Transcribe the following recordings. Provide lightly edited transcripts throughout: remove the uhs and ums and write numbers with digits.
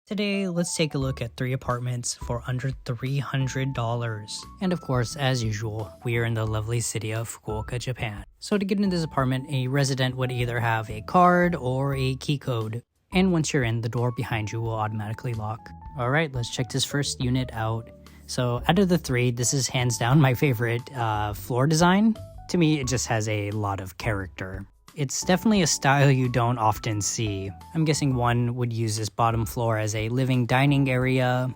Today, let's take a look at 3 apartments for under $300. And of course, as usual, we are in the lovely city of Fukuoka, Japan. So to get into this apartment, a resident would either have a card or a key code. And once you're in, the door behind you will automatically lock. Alright, let's check this first unit out. So out of the 3, this is hands down my favorite floor design. To me, it just has a lot of character. It's definitely a style you don't often see. I'm guessing one would use this bottom floor as a living dining area.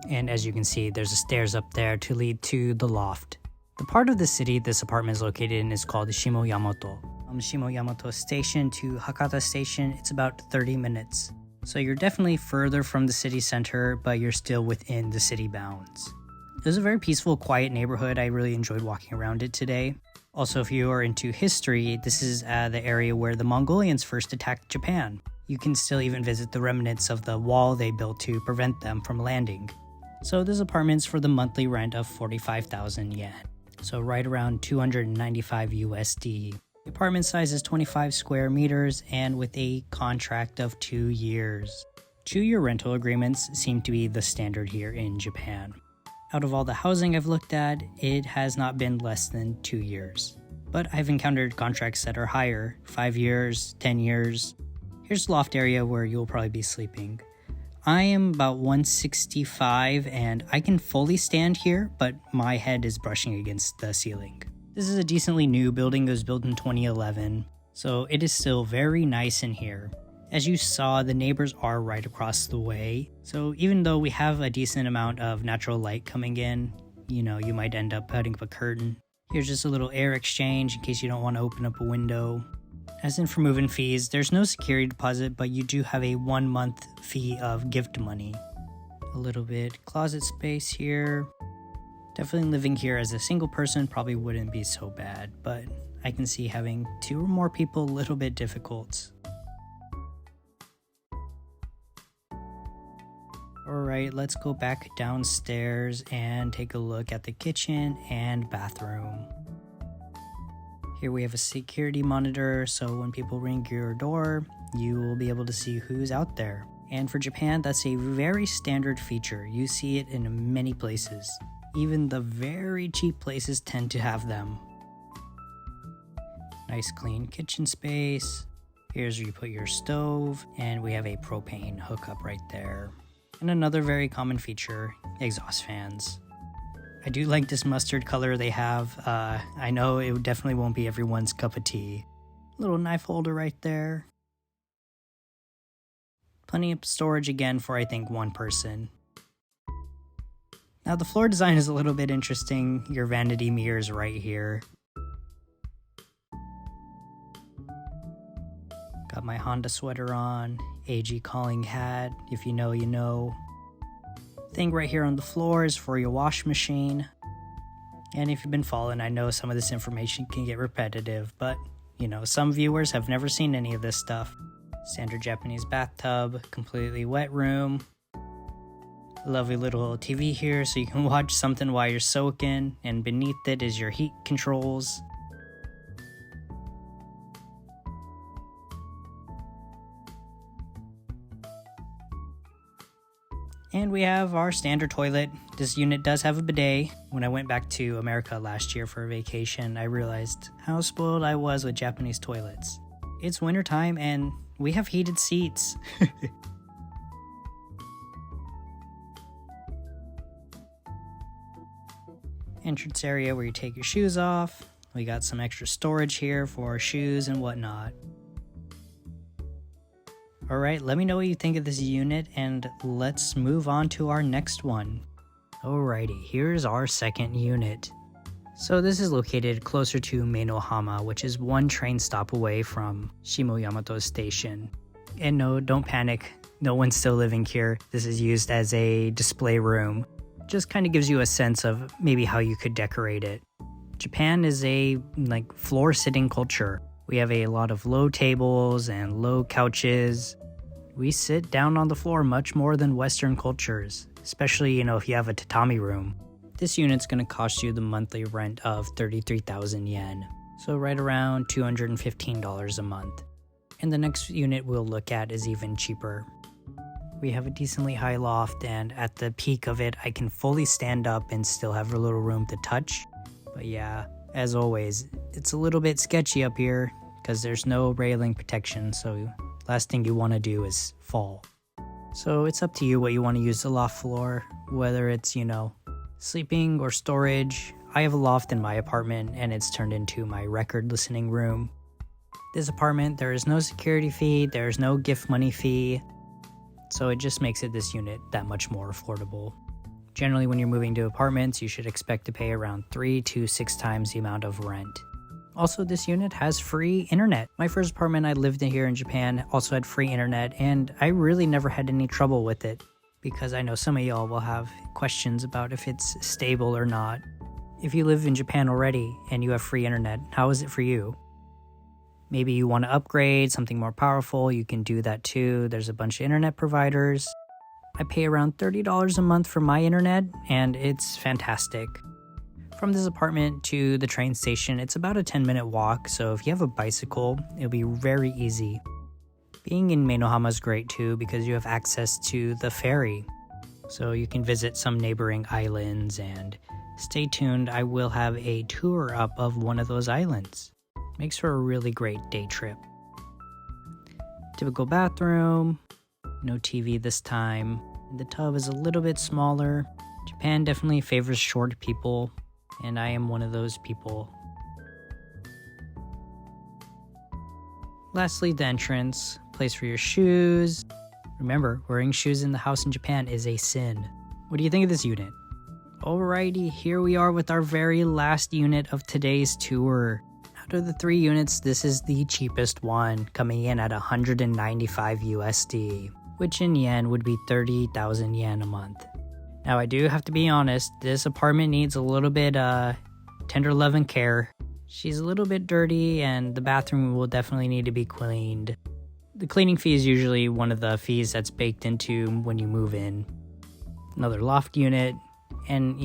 And as you can see, there's a stairs up there to lead to the loft. The part of the city this apartment is located in is called Shimoyamato. From Shimoyamato Station to Hakata Station, it's about 30 minutes. So you're definitely further from the city center, but you're still within the city bounds. It was a very peaceful, quiet neighborhood. I really enjoyed walking around it today. Also, if you are into history, this is the area where the Mongolians first attacked Japan. You can still even visit the remnants of the wall they built to prevent them from landing. So this apartment's for the monthly rent of 45,000 yen. So right around 295 USD. The apartment size is 25 square meters and with a contract of 2 years. 2-year rental agreements seem to be the standard here in Japan. Out of all the housing I've looked at, it has not been less than 2 years. But I've encountered contracts that are higher, 5 years, 10 years. Here's the loft area where you'll probably be sleeping. I am about 165 and I can fully stand here, but my head is brushing against the ceiling. This is a decently new building. It was built in 2011, so it is still very nice in here. As you saw, the neighbors are right across the way, so even though we have a decent amount of natural light coming in, you might end up putting up a curtain. Here's just a little air exchange in case you don't want to open up a window. As in for move-in fees, there's no security deposit, but you do have a 1-month fee of gift money. A little bit closet space here. Definitely living here as a single person probably wouldn't be so bad, but I can see having 2 or more people a little bit difficult. Alright, let's go back downstairs and take a look at the kitchen and bathroom. Here we have a security monitor, so when people ring your door, you will be able to see who's out there. And for Japan, that's a very standard feature. You see it in many places. Even the very cheap places tend to have them. Nice clean kitchen space. Here's where you put your stove, and we have a propane hookup right there. And another very common feature, exhaust fans. I do like this mustard color they have. I know it definitely won't be everyone's cup of tea. Little knife holder right there. Plenty of storage again for I think 1 person. Now the floor design is a little bit interesting. Your vanity mirrors right here. Got my Honda sweater on, AG calling hat, if you know, you know. Thing right here on the floor is for your wash machine. And if you've been following, I know some of this information can get repetitive, but some viewers have never seen any of this stuff. Standard Japanese bathtub, completely wet room. Lovely little TV here so you can watch something while you're soaking, and beneath it is your heat controls. And we have our standard toilet. This unit does have a bidet. When I went back to America last year for a vacation, I realized how spoiled I was with Japanese toilets. It's wintertime and we have heated seats. Entrance area where you take your shoes off. We got some extra storage here for shoes and whatnot. Alright, let me know what you think of this unit and let's move on to our next one. Alrighty, here's our second unit. So this is located closer to Meinohama, which is 1 train stop away from Shimoyamato Station. And no, don't panic, no one's still living here. This is used as a display room. Just kind of gives you a sense of maybe how you could decorate it. Japan is a floor sitting culture. We have a lot of low tables and low couches. We sit down on the floor much more than Western cultures, especially, if you have a tatami room. This unit's going to cost you the monthly rent of 33,000 yen, so right around $215 a month. And the next unit we'll look at is even cheaper. We have a decently high loft, and at the peak of it, I can fully stand up and still have a little room to touch. But yeah, as always, it's a little bit sketchy up here because there's no railing protection, so last thing you want to do is fall. So it's up to you what you want to use the loft for, whether it's, sleeping or storage. I have a loft in my apartment and it's turned into my record listening room. This apartment, there is no security fee, there is no gift money fee, so it just makes this unit that much more affordable. Generally, when you're moving to apartments, you should expect to pay around 3 to 6 times the amount of rent. Also, this unit has free internet. My first apartment I lived in here in Japan also had free internet, and I really never had any trouble with it, because I know some of y'all will have questions about if it's stable or not. If you live in Japan already and you have free internet, how is it for you? Maybe you want to upgrade something more powerful, you can do that too. There's a bunch of internet providers. I pay around $30 a month for my internet, and it's fantastic. From this apartment to the train station, it's about a 10-minute walk, so if you have a bicycle, it'll be very easy. Being in Meinohama is great too because you have access to the ferry, so you can visit some neighboring islands, and stay tuned, I will have a tour up of one of those islands. Makes for a really great day trip. Typical bathroom, no TV this time. The tub is a little bit smaller. Japan definitely favors short people, and I am one of those people. Lastly, the entrance, place for your shoes. Remember, wearing shoes in the house in Japan is a sin. What do you think of this unit? Alrighty, here we are with our very last unit of today's tour. Out of the 3 units, this is the cheapest one, coming in at 195 USD, which in yen would be 30,000 yen a month. Now, I do have to be honest, this apartment needs a little bit tender love and care. She's a little bit dirty, and the bathroom will definitely need to be cleaned. The cleaning fee is usually one of the fees that's baked into when you move in. Another loft unit, and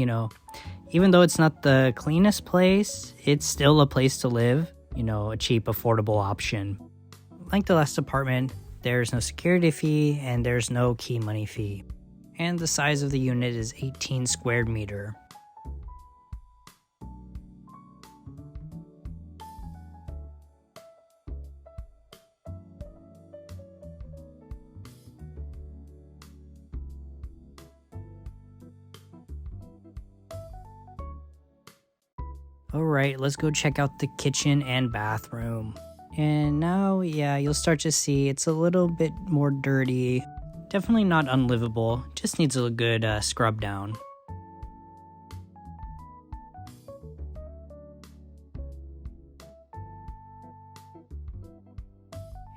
even though it's not the cleanest place, it's still a place to live, a cheap, affordable option. Like the last apartment, there's no security fee and there's no key money fee. And the size of the unit is 18 square meter. Alright, let's go check out the kitchen and bathroom. And now, you'll start to see it's a little bit more dirty. Definitely not unlivable, just needs a good scrub down.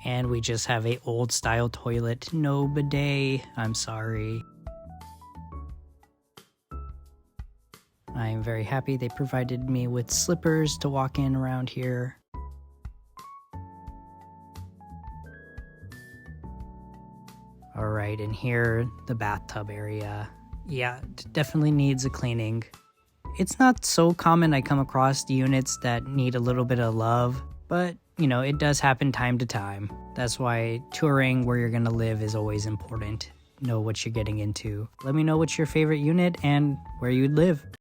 And we just have a old style toilet, no bidet, I'm sorry. I am very happy they provided me with slippers to walk in around here. Alright, and here, the bathtub area. Yeah, it definitely needs a cleaning. It's not so common I come across units that need a little bit of love, but, it does happen time to time. That's why touring where you're gonna live is always important. Know what you're getting into. Let me know what's your favorite unit and where you'd live.